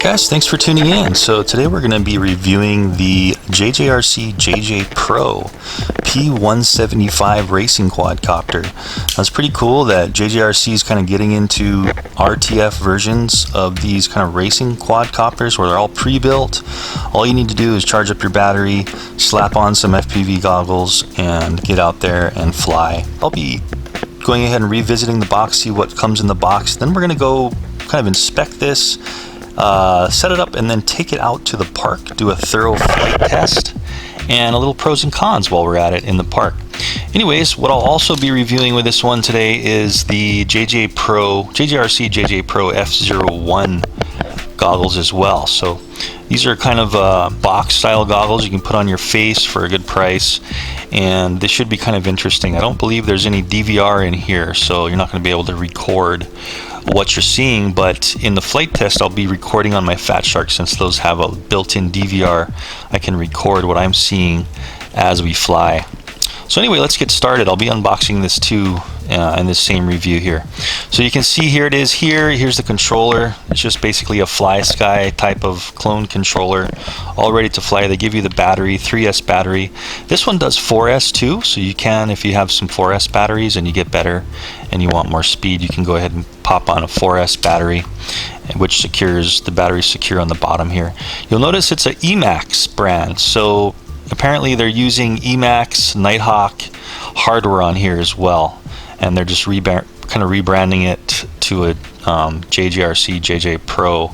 guys, thanks for tuning in. So today we're going to be reviewing the JJRC JJPRO P175 racing quadcopter. Now, it's pretty cool that JJRC is kind of getting into RTF versions of these kind of racing quadcopters where they're all pre-built. All you need to do is charge up your battery, slap on some FPV goggles, and get out there and fly. I'll be going ahead and revisiting the box, see what comes in the box. Then we're going to go kind of inspect this, set it up, and then take it out to the park, do a thorough flight test, and a little pros and cons while we're at it in the park. Anyways, what I'll also be reviewing with this one today is the JJRC JJPRO F01 goggles as well. So these are kind of box style goggles you can put on your face for a good price, and this should be kind of interesting. I don't believe there's any DVR in here, so you're not going to be able to record what you're seeing, but in the flight test I'll be recording on my Fat Shark. Since those have a built-in DVR, I can record what I'm seeing as we fly. So anyway, let's get started. I'll be unboxing this too in this same review here. So you can see here it is here. Here's the controller. It's just basically a FlySky type of clone controller, all ready to fly. They give you the battery, 3S battery. This one does 4S too, so you can, if you have some 4S batteries and you get better and you want more speed, you can go ahead and pop on a 4S battery, which secures, the battery secure on the bottom here. You'll notice it's an Emax brand, so apparently they're using Emax Nighthawk hardware on here as well, and they're just kind of rebranding it to a JJRC JJPRO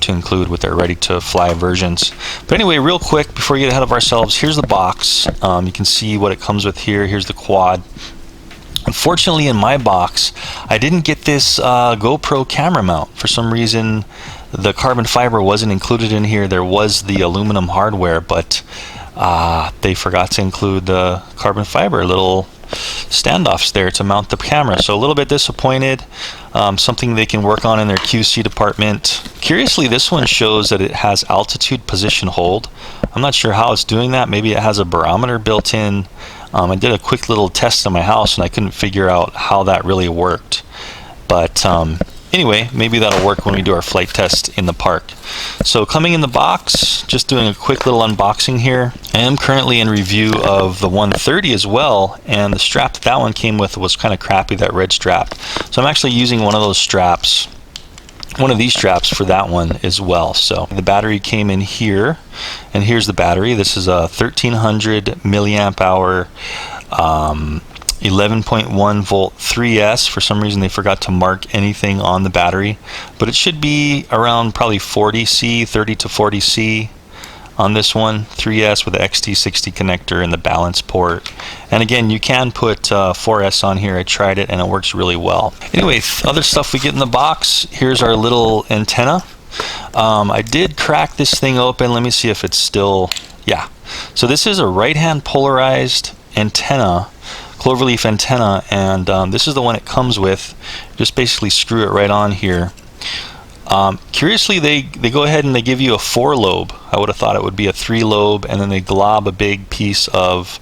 to include with their ready-to-fly versions. But anyway, real quick before we get ahead of ourselves, here's the box. You can see what it comes with here. Here's the quad. Unfortunately, in my box, I didn't get this GoPro camera mount. For some reason, the carbon fiber wasn't included in here. There was the aluminum hardware, but they forgot to include the carbon fiber little standoffs there to mount the camera. So a little bit disappointed. Something they can work on in their QC department. Curiously, this one shows that it has altitude position hold. I'm not sure how it's doing that. Maybe it has a barometer built in. I did a quick little test in my house and I couldn't figure out how that really worked. But anyway, maybe that'll work when we do our flight test in the park. So coming in the box, just doing a quick little unboxing here. I am currently in review of the 130 as well, and the strap that one came with was kind of crappy, that red strap. So I'm actually using one of those straps, one of these straps for that one as well. So the battery came in here, and here's the battery. This is a 1300 milliamp hour 11.1 volt 3S. For some reason they forgot to mark anything on the battery, but it should be around probably 40C, 30 to 40C on this one. 3S with the XT60 connector and the balance port. And again, you can put 4S on here. I tried it and it works really well. Anyway, other stuff we get in the box. Here's our little antenna. I did crack this thing open. Let me see if it's still, yeah. So this is a right-hand polarized antenna, cloverleaf antenna, and this is the one it comes with. Just basically screw it right on here. Curiously, they go ahead and they give you a 4-lobe. I would have thought it would be a 3-lobe, and then they glob a big piece of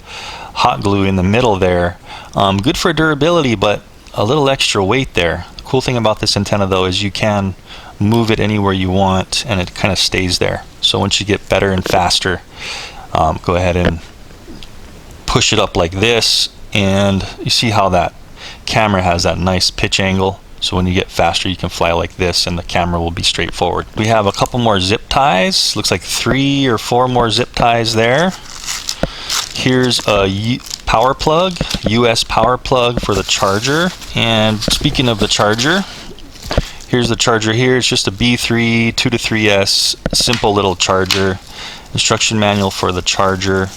hot glue in the middle there. Good for durability, but a little extra weight there. The cool thing about this antenna though is you can move it anywhere you want and it kind of stays there. So once you get better and faster, go ahead and push it up like this, and you see how that camera has that nice pitch angle. So when you get faster, you can fly like this and the camera will be straightforward. We have a couple more zip ties. Looks like 3 or 4 more zip ties there. Here's a power plug, US power plug for the charger. And speaking of the charger, here's the charger here. It's just a B3 2 to 3S simple little charger. Instruction manual for the charger.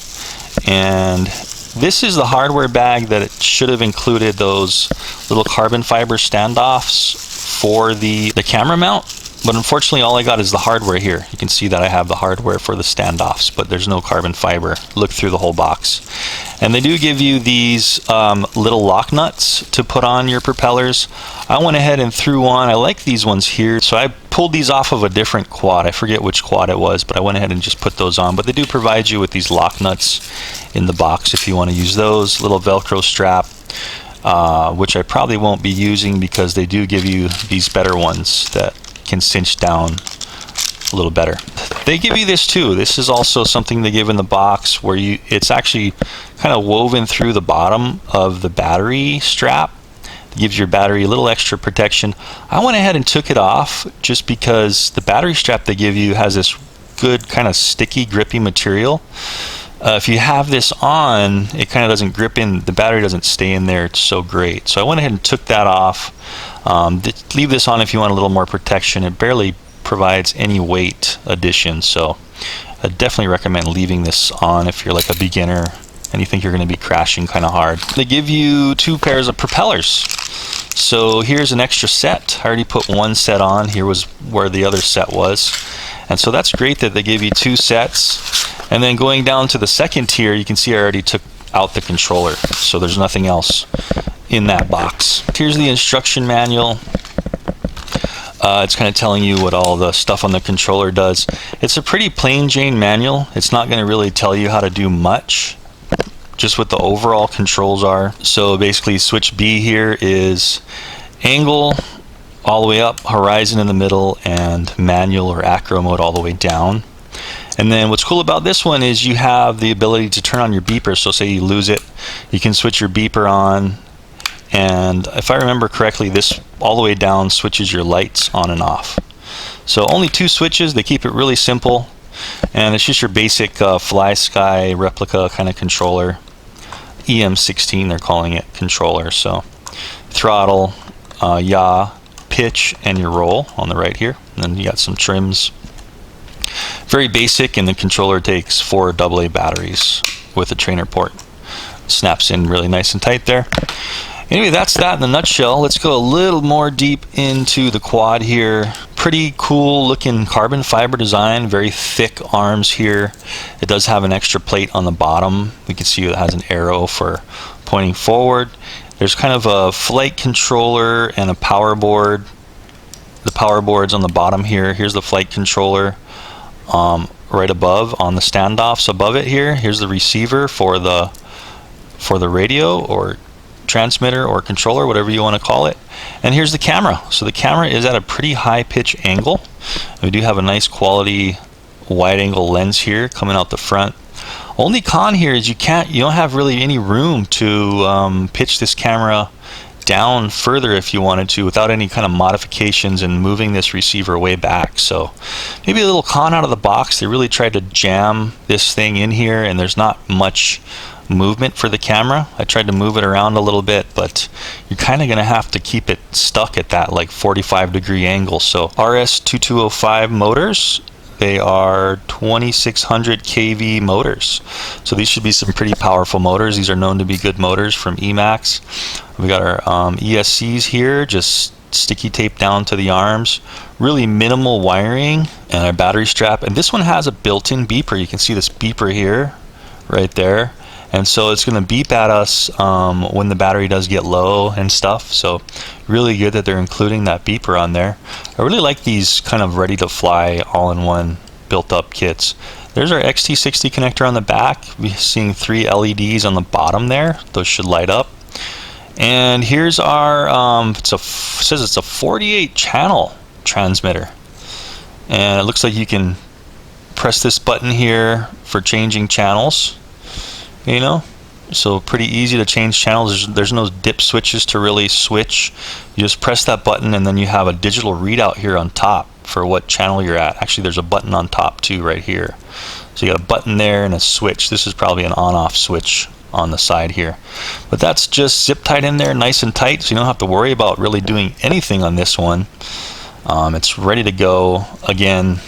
And this is the hardware bag that it should have included those little carbon fiber standoffs for the camera mount. But unfortunately, all I got is the hardware here. You can see that I have the hardware for the standoffs, but there's no carbon fiber. Look through the whole box. And they do give you these little lock nuts to put on your propellers. I went ahead and threw on, I like these ones here. So I pulled these off of a different quad. I forget which quad it was, but I went ahead and just put those on. But they do provide you with these lock nuts in the box if you want to use those. Little Velcro strap, which I probably won't be using because they do give you these better ones that can cinch down a little better. They give you this too. This is also something they give in the box where it's actually kind of woven through the bottom of the battery strap. It gives your battery a little extra protection. I went ahead and took it off just because the battery strap they give you has this good kind of sticky, grippy material. If you have this on, it kind of doesn't grip in, the battery doesn't stay in there. It's so great. So I went ahead and took that off. Leave this on if you want a little more protection. It barely provides any weight addition, so I definitely recommend leaving this on if you're like a beginner and you think you're going to be crashing kind of hard. They give you 2 pairs of propellers. So here's an extra set. I already put 1 set on. Here was where the other set was. And so that's great that they give you 2 sets. And then going down to the second tier, you can see I already took out the controller. So there's nothing else in that box. Here's the instruction manual. It's kind of telling you what all the stuff on the controller does. It's a pretty plain Jane manual. It's not going to really tell you how to do much, just what the overall controls are. So basically switch B here is angle all the way up, horizon in the middle, and manual or acro mode all the way down. And then what's cool about this one is you have the ability to turn on your beeper. So say you lose it, you can switch your beeper on, and if I remember correctly, this all the way down switches your lights on and off. So only 2 switches. They keep it really simple, and it's just your basic Fly Sky replica kind of controller. EM16 they're calling it controller. So throttle, yaw, pitch, and your roll on the right here. And then you got some trims. Very basic, and the controller takes 4 AA batteries with a trainer port. Snaps in really nice and tight there. Anyway, that's that in a nutshell. Let's go a little more deep into the quad here. Pretty cool looking carbon fiber design, very thick arms here. It does have an extra plate on the bottom. We can see it has an arrow for pointing forward. There's kind of a flight controller and a power board. The power board's on the bottom here. Here's the flight controller right above on the standoffs above it here. Here's the receiver for the radio or transmitter or controller, whatever you want to call it. And here's the camera. So the camera is at a pretty high pitch angle. We do have a nice quality wide angle lens here coming out the front. Only con here is you don't have really any room to pitch this camera down further if you wanted to without any kind of modifications and moving this receiver way back. So maybe a little con out of the box. They really tried to jam this thing in here, and there's not much movement for the camera. I tried to move it around a little bit, but you're kind of going to have to keep it stuck at that like 45-degree angle. So RS2205 motors. They are 2600 kV motors. So these should be some pretty powerful motors. These are known to be good motors from Emax. We got our ESCs here, just sticky tape down to the arms. Really minimal wiring, and our battery strap. And this one has a built-in beeper. You can see this beeper here, right there. And so it's going to beep at us when the battery does get low and stuff. So really good that they're including that beeper on there. I really like these kind of ready to fly all-in-one built-up kits. There's our XT60 connector on the back. We're seeing 3 LEDs on the bottom there. Those should light up. And here's our, it says it's a 48 channel transmitter. And it looks like you can press this button here for changing channels. You know, so pretty easy to change channels. There's no dip switches to really switch. You just press that button, and then you have a digital readout here on top for what channel you're at. Actually, there's a button on top too right here. So you got a button there and a switch. This is probably an on-off switch on the side here. But that's just zip tied in there nice and tight, so you don't have to worry about really doing anything on this one. It's ready to go. Again,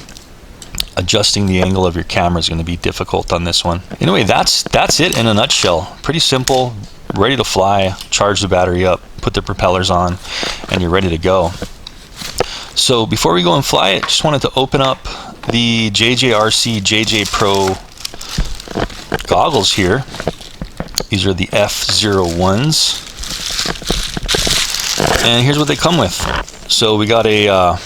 adjusting the angle of your camera is going to be difficult on this one. Anyway, that's it in a nutshell. Pretty simple, ready to fly. Charge the battery up, put the propellers on, and you're ready to go. So before we go and fly it, just wanted to open up the JJRC JJPRO goggles here. These are the F01s, and here's what they come with. So we got a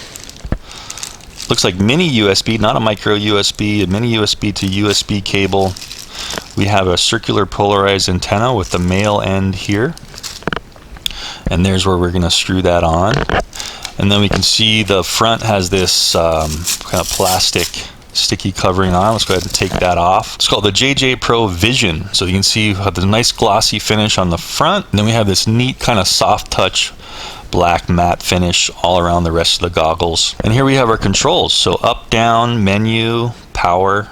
looks like mini USB, not a micro USB, a mini USB to USB cable. We have a circular polarized antenna with the male end here, and there's where we're going to screw that on. And then we can see the front has this kind of plastic sticky covering on. Let's go ahead and take that off. It's called the JJPRO Vision. So you can see we have the nice glossy finish on the front, and then we have this neat kind of soft touch black matte finish all around the rest of the goggles. And here we have our controls. So up, down, menu, power,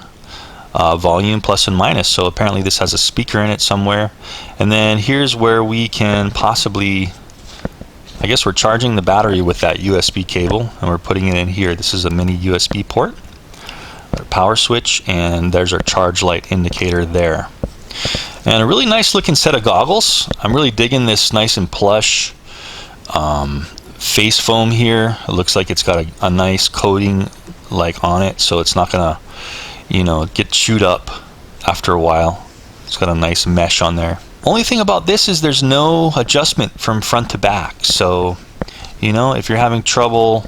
volume, plus and minus. So apparently this has a speaker in it somewhere. And then here's where we can possibly, I guess we're charging the battery with that USB cable, and we're putting it in here. This is a mini USB port, our power switch, and there's our charge light indicator there. And a really nice looking set of goggles. I'm really digging this nice and plush face foam here. It looks like it's got a nice coating like on it, so it's not gonna, you know, get chewed up after a while. It's got a nice mesh on there. Only thing about this is there's no adjustment from front to back. So, you know, if you're having trouble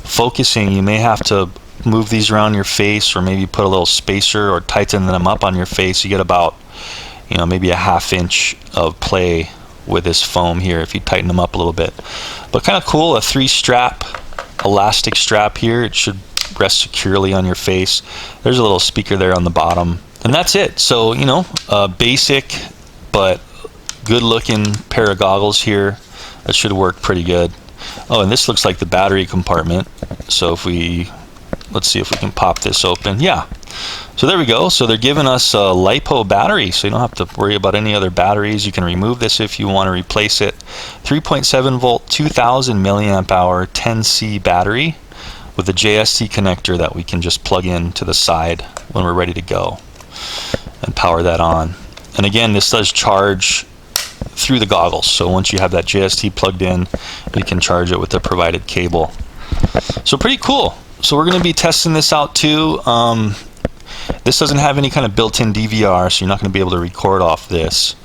focusing, you may have to move these around your face, or maybe put a little spacer or tighten them up on your face. You get about, you know, maybe a ½ inch of play with this foam here if you tighten them up a little bit. But kind of cool, a 3-strap elastic strap here. It should rest securely on your face. There's a little speaker there on the bottom, and that's it. So, you know, basic but good looking pair of goggles here. That should work pretty good. Oh, and this looks like the battery compartment. So if we, let's see if we can pop this open. Yeah, so there we go. So they're giving us a LiPo battery, so you don't have to worry about any other batteries. You can remove this if you want to replace it. 3.7 volt 2000 milliamp hour 10C battery with a JST connector that we can just plug in to the side when we're ready to go and power that on. And again, this does charge through the goggles, so once you have that JST plugged in, you can charge it with the provided cable. So pretty cool. So we're going to be testing this out too. This doesn't have any kind of built-in DVR, so you're not going to be able to record off this.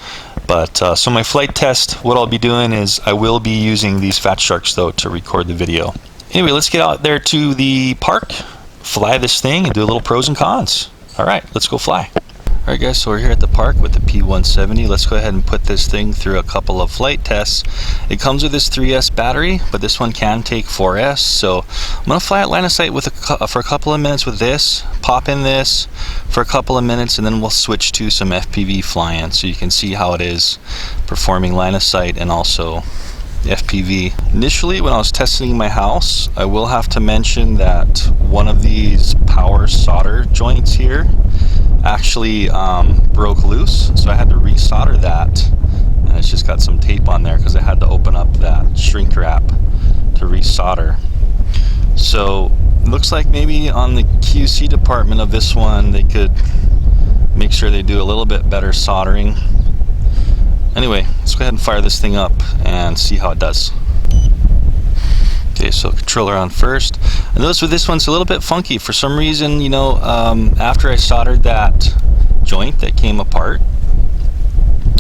But so my flight test, what I'll be doing is I will be using these Fat Sharks though to record the video. Anyway, let's get out there to the park, fly this thing, and do a little pros and cons. All right, let's go fly. Alright guys, so we're here at the park with the P170. Let's go ahead and put this thing through a couple of flight tests. It comes with this 3S battery, but this one can take 4S. So I'm going to fly at line of sight with for a couple of minutes with this, pop in this for a couple of minutes, and then we'll switch to some FPV flying so you can see how it is performing line of sight and also FPV. Initially, when I was testing my house, I will have to mention that one of these power solder joints here actually broke loose, so I had to resolder that, and it's just got some tape on there because I had to open up that shrink wrap to resolder. So it looks like maybe on the QC department of this one they could make sure they do a little bit better soldering. Anyway, let's go ahead and fire this thing up and see how it does. Okay, so controller on first. I noticed with this one it's a little bit funky. For some reason, you know, after I soldered that joint that came apart,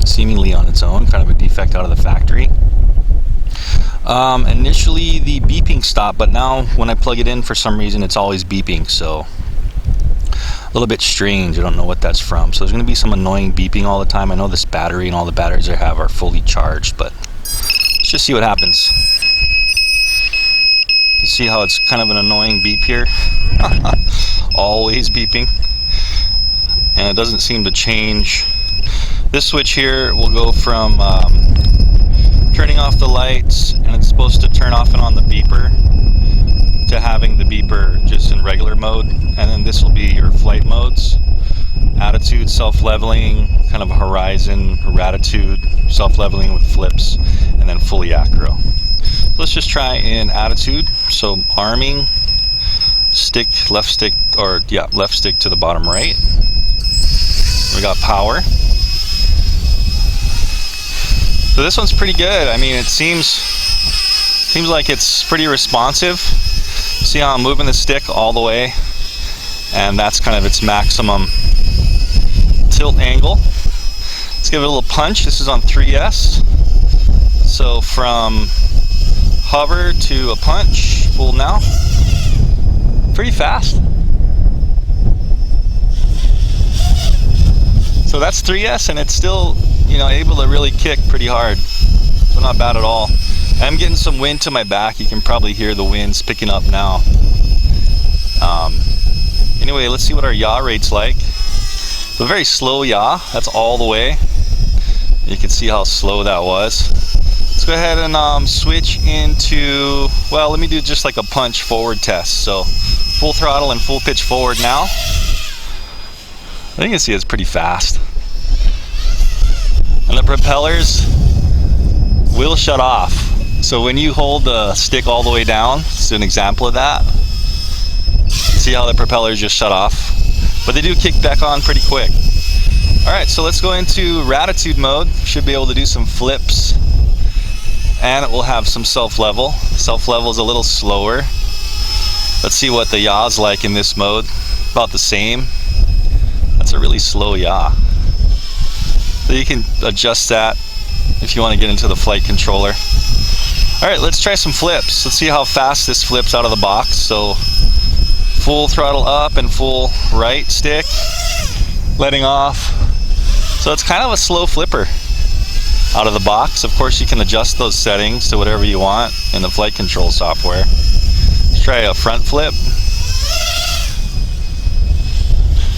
seemingly on its own, kind of a defect out of the factory. Initially the beeping stopped, but now when I plug it in, for some reason it's always beeping, so a little bit strange. I don't know what that's from. So there's going to be some annoying beeping all the time. I know this battery and all the batteries I have are fully charged, but let's just see what happens. You can see how it's kind of an annoying beep here. Always beeping. And it doesn't seem to change. This switch here will go from turning off the lights, and it's supposed to turn off and on the beeper, to having the beeper just in regular mode. And then this will be your flight modes: attitude, self-leveling, kind of a horizon, ratitude, self-leveling with flips, and then fully acro. So let's just try in attitude. So arming, stick, left stick, or yeah, left stick to the bottom right. We got power. So this one's pretty good. I mean, it seems like it's pretty responsive. See how I'm moving the stick all the way, and that's kind of its maximum tilt angle. Let's give it a little punch. This is on 3S. So from hover to a punch, full now. Pretty fast. So that's 3S, and it's still, you know, able to really kick pretty hard. So not bad at all. I'm getting some wind to my back. You can probably hear the winds picking up now. Anyway, let's see what our yaw rate's like. A very slow yaw, that's all the way. You can see how slow that was. Let's go ahead and switch into, well, let me do just like a punch forward test. So full throttle and full pitch forward now. I think you can see it's pretty fast. And the propellers will shut off. So when you hold the stick all the way down, it's an example of that. See how the propellers just shut off? But they do kick back on pretty quick. Alright, so let's go into Ratitude mode. Should be able to do some flips. And it will have some self-level. Self-level is a little slower. Let's see what the yaw's like in this mode. About the same. That's a really slow yaw. So you can adjust that if you want to get into the flight controller. Alright, let's try some flips. Let's see how fast this flips out of the box. So full throttle up and full right stick, letting off. So it's kind of a slow flipper out of the box. Of course, you can adjust those settings to whatever you want in the flight control software. Let's try a front flip.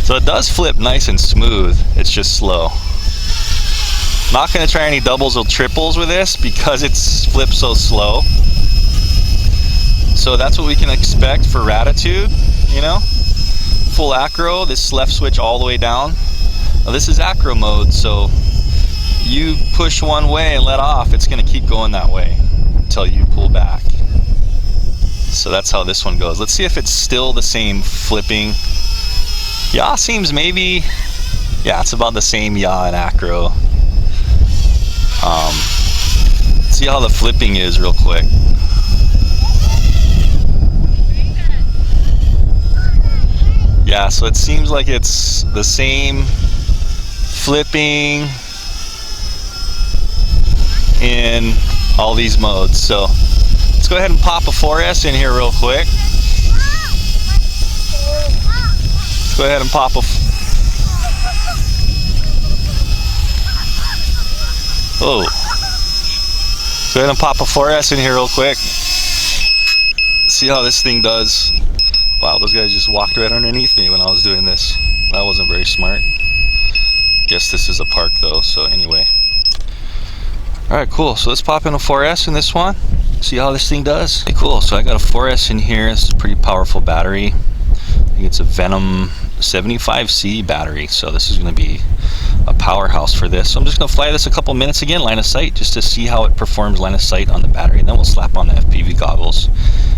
So it does flip nice and smooth, it's just slow. Not going to try any doubles or triples with this because it's flipped so slow. So that's what we can expect for Ratitude, you know. Full acro, this left switch all the way down. Now this is acro mode, so you push one way and let off, it's going to keep going that way until you pull back. So that's how this one goes. Let's see if it's still the same flipping. Yaw seems maybe, yeah, it's about the same yaw and acro. See how the flipping is real quick. Yeah, so it seems like it's the same flipping in all these modes. So let's go ahead and pop a 4S in here real quick. Let's go ahead and pop a Go ahead and pop a 4S in here real quick. See how this thing does. Wow, those guys just walked right underneath me when I was doing this. That wasn't very smart. Guess this is a park though, so anyway. Alright, cool. So let's pop in a 4S in this one. See how this thing does. Okay, cool. So I got a 4S in here. This is a pretty powerful battery. I think it's a Venom 75C battery. So this is going to be a powerhouse for this. So I'm just going to fly this a couple minutes again, line of sight, just to see how it performs line of sight on the battery. And then we'll slap on the FPV goggles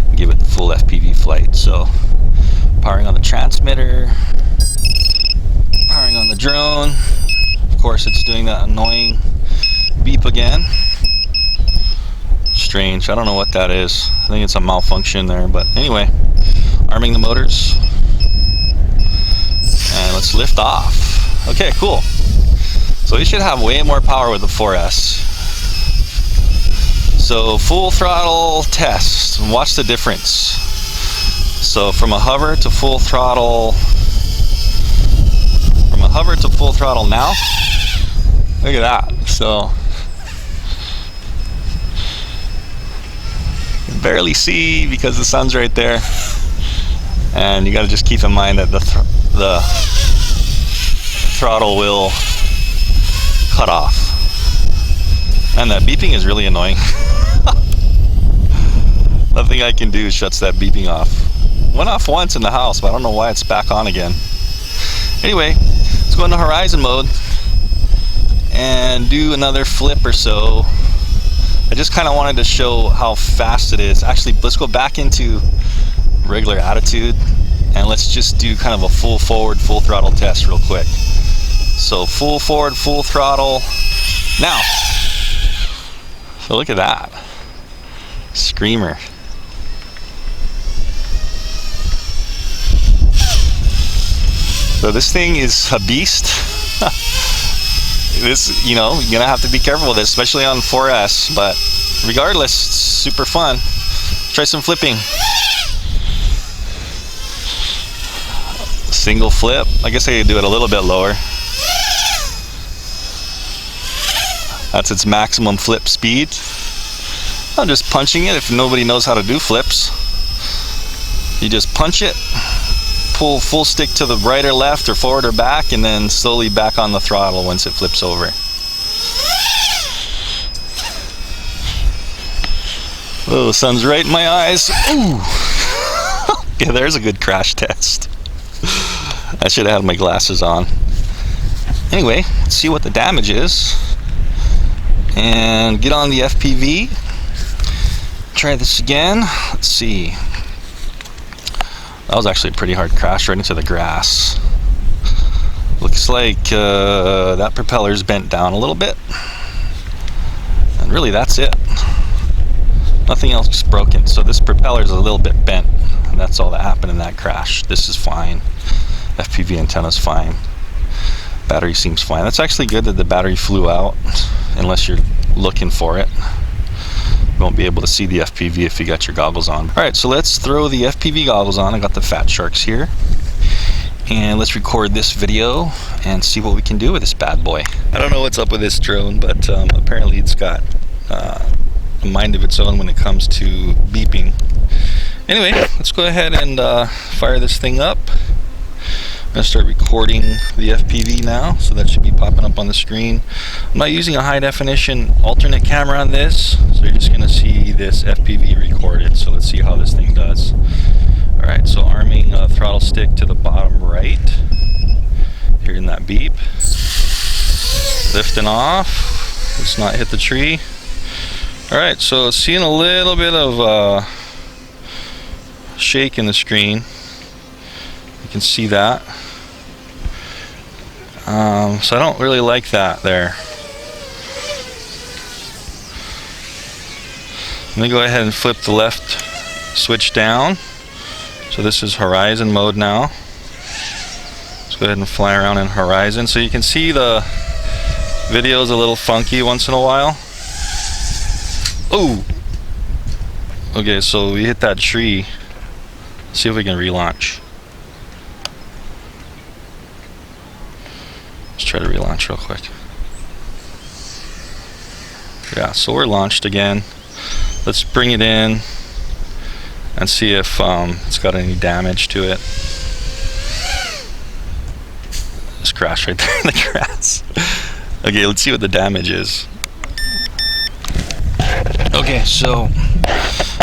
and give it the full FPV flight. So powering on the transmitter, powering on the drone. Of course, it's doing that annoying beep again. Strange. I don't know what that is. I think it's a malfunction there. But anyway, arming the motors. And let's lift off. Okay, cool. So we should have way more power with the 4S. So full throttle test. Watch the difference. So from a hover to full throttle. From a hover to full throttle now. Look at that. So you can barely see because the sun's right there. And you got to just keep in mind that the throttle will cut off. And that beeping is really annoying. Nothing I can do shuts that beeping off. Went off once in the house, but I don't know why it's back on again. Anyway, let's go into horizon mode and do another flip or so. I just kind of wanted to show how fast it is. Actually, let's go back into regular attitude and let's just do kind of a full forward, full throttle test real quick. So full forward, full throttle now. So look at that. Screamer. So this thing is a beast. This, you know, you're gonna have to be careful with this, especially on 4S, but regardless, it's super fun. Try some flipping. Single flip. I guess I could do it a little bit lower. That's its maximum flip speed. I'm just punching it. If nobody knows how to do flips, you just punch it, pull full stick to the right or left or forward or back, and then slowly back on the throttle once it flips over. Oh, the sun's right in my eyes. Ooh. Yeah, there's a good crash test. I should have had my glasses on. Anyway, let's see what the damage is. And get on the FPV. Try this again. Let's see. That was actually a pretty hard crash right into the grass. Looks like that propeller's bent down a little bit. And really that's it. Nothing else is broken. So this propeller's a little bit bent. And that's all that happened in that crash. This is fine. FPV antenna's fine. Battery seems fine. That's actually good that the battery flew out, unless you're looking for it. You won't be able to see the FPV if you got your goggles on. Alright, so let's throw the FPV goggles on. I got the Fat Sharks here. And let's record this video and see what we can do with this bad boy. I don't know what's up with this drone, but apparently it's got a mind of its own when it comes to beeping. Anyway, let's go ahead and fire this thing up. I'm going to start recording the FPV now, so that should be popping up on the screen. I'm not using a high definition alternate camera on this, so you're just going to see this FPV recorded. So let's see how this thing does. Alright, so arming throttle stick to the bottom right. Hearing that beep. Lifting off. Let's not hit the tree. Alright, so seeing a little bit of shake in the screen. You can see that. So I don't really like that there. Let me go ahead and flip the left switch down. So this is horizon mode now. Let's go ahead and fly around in horizon. So you can see the video is a little funky once in a while. Oh! Okay, so we hit that tree. Let's see if we can relaunch. Let's try to relaunch real quick. Yeah, so we're launched again. Let's bring it in and see if it's got any damage to it. Just crashed right there in the grass. Okay, let's see what the damage is. Okay, so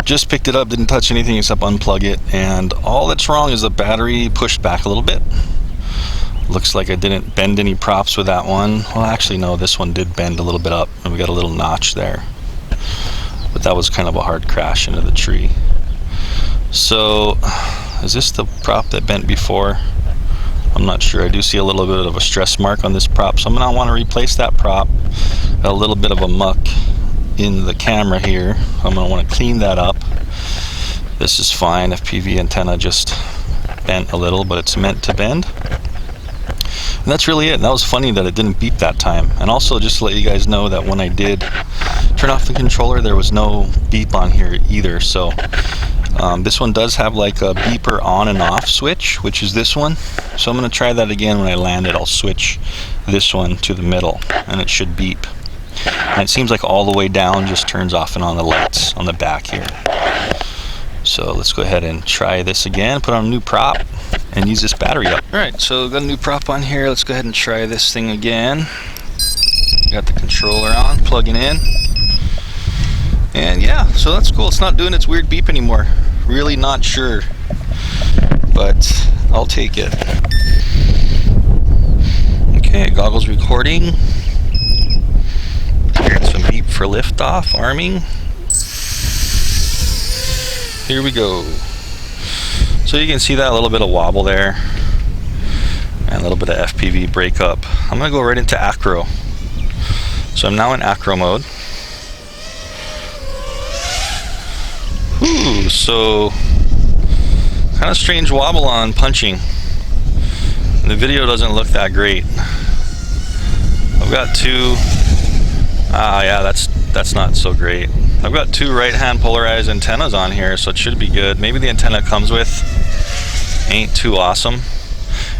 just picked it up, didn't touch anything except unplug it, and all that's wrong is the battery pushed back a little bit. Looks like I didn't bend any props with that one. Well, actually no, this one did bend a little bit up, and we got a little notch there. But that was kind of a hard crash into the tree. So, is this the prop that bent before? I'm not sure. I do see a little bit of a stress mark on this prop, so I'm going to want to replace that prop. Got a little bit of a muck in the camera here. I'm going to want to clean that up. This is fine. FPV antenna just bent a little, but it's meant to bend. And that's really it. And that was funny that it didn't beep that time. And also, just to let you guys know that when I did turn off the controller, there was no beep on here either. So this one does have like a beeper on and off switch, which is this one. So I'm going to try that again. When I land it, I'll switch this one to the middle and it should beep. And it seems like all the way down just turns off and on the lights on the back here. So let's go ahead and try this again, put on a new prop and use this battery up. Alright, so got a new prop on here. Let's go ahead and try this thing again. Got the controller on, plugging in. And yeah, so that's cool. It's not doing its weird beep anymore. Really not sure, but I'll take it. Okay, goggles recording. Here's some beep for liftoff, arming. Here we go. So you can see that a little bit of wobble there and a little bit of FPV breakup. I'm gonna go right into acro. So I'm now in acro mode. Ooh, so kind of strange wobble on punching. The video doesn't look that great. I've got two. Yeah, that's not so great. I've got two right-hand polarized antennas on here, so it should be good. Maybe the antenna it comes with ain't too awesome.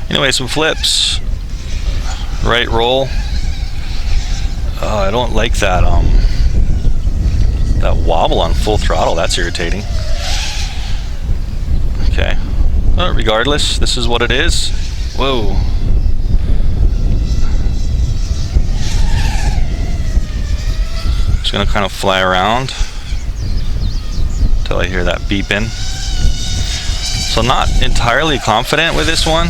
Anyway, some flips. Right roll. I don't like that That wobble on full throttle, that's irritating. Okay. Regardless, this is what it is. Whoa. Just gonna kind of fly around until I hear that beeping. So not entirely confident with this one.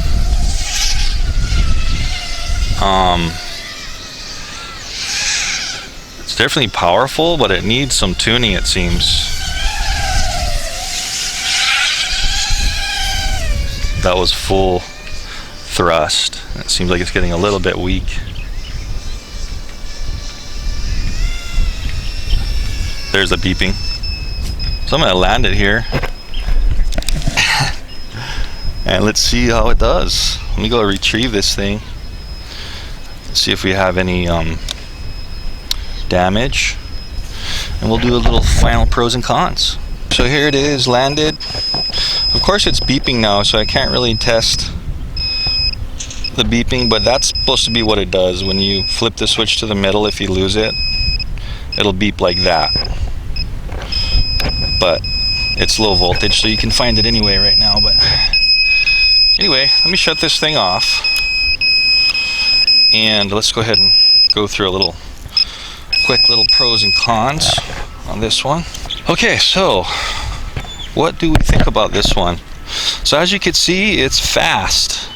It's definitely powerful, but it needs some tuning, it seems. That was full thrust. It seems like it's getting a little bit weak. There's the beeping. So I'm gonna land it here. And let's see how it does. Let me go retrieve this thing. See if we have any damage. And we'll do a little final pros and cons. So here it is, landed. Of course it's beeping now, so I can't really test the beeping, but that's supposed to be what it does. When you flip the switch to the middle, if you lose it, it'll beep like that. But it's low voltage, so you can find it anyway right now. But anyway, let me shut this thing off, and let's go ahead and go through a quick little pros and cons on this one. Okay, so what do we think about this one? So as you can see, it's fast.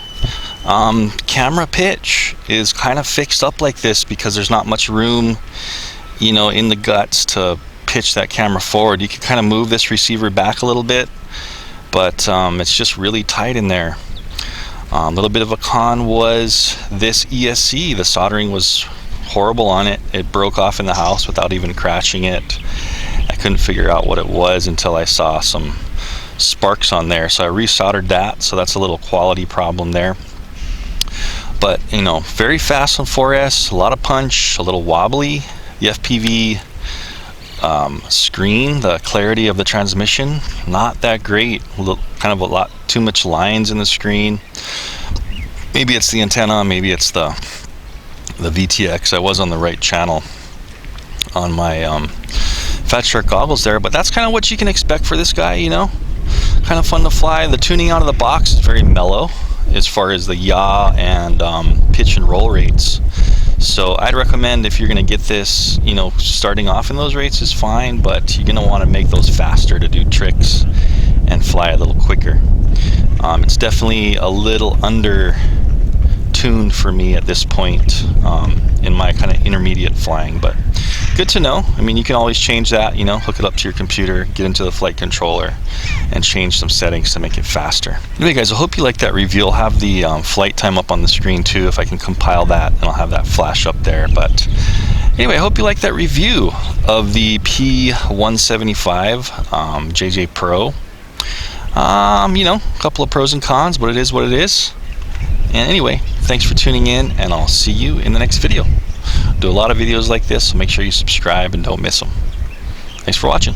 Camera pitch is kind of fixed up like this because there's not much room, you know, in the guts to pitch that camera forward. You can kind of move this receiver back a little bit, but it's just really tight in there. A little bit of a con was this ESC. The soldering was horrible on it. It broke off in the house without even crashing it. I couldn't figure out what it was until I saw some sparks on there, so I resoldered that. So that's a little quality problem there. But you know, very fast on 4S, a lot of punch, a little wobbly. The FPV screen, the clarity of the transmission, not that great. Kind of a lot too much lines in the screen. Maybe it's the antenna, maybe it's the VTX. I was on the right channel on my Fat Shark goggles there, but that's kind of what you can expect for this guy, you know. Kind of fun to fly. The tuning out of the box is very mellow as far as the yaw and pitch and roll rates. So I'd recommend, if you're going to get this, you know, starting off in those rates is fine, but you're going to want to make those faster to do tricks and fly a little quicker. It's definitely a little under tuned for me at this point in my kind of intermediate flying, but good to know. I mean, you can always change that, you know, hook it up to your computer, get into the flight controller, and change some settings to make it faster. Anyway, guys, I hope you liked that review. I'll have the flight time up on the screen too, if I can compile that, and I'll have that flash up there. But anyway, I hope you liked that review of the P175 JJPRO. You know, a couple of pros and cons, but it is what it is. And anyway, thanks for tuning in, and I'll see you in the next video. Do a lot of videos like this, so make sure you subscribe and don't miss them. Thanks for watching.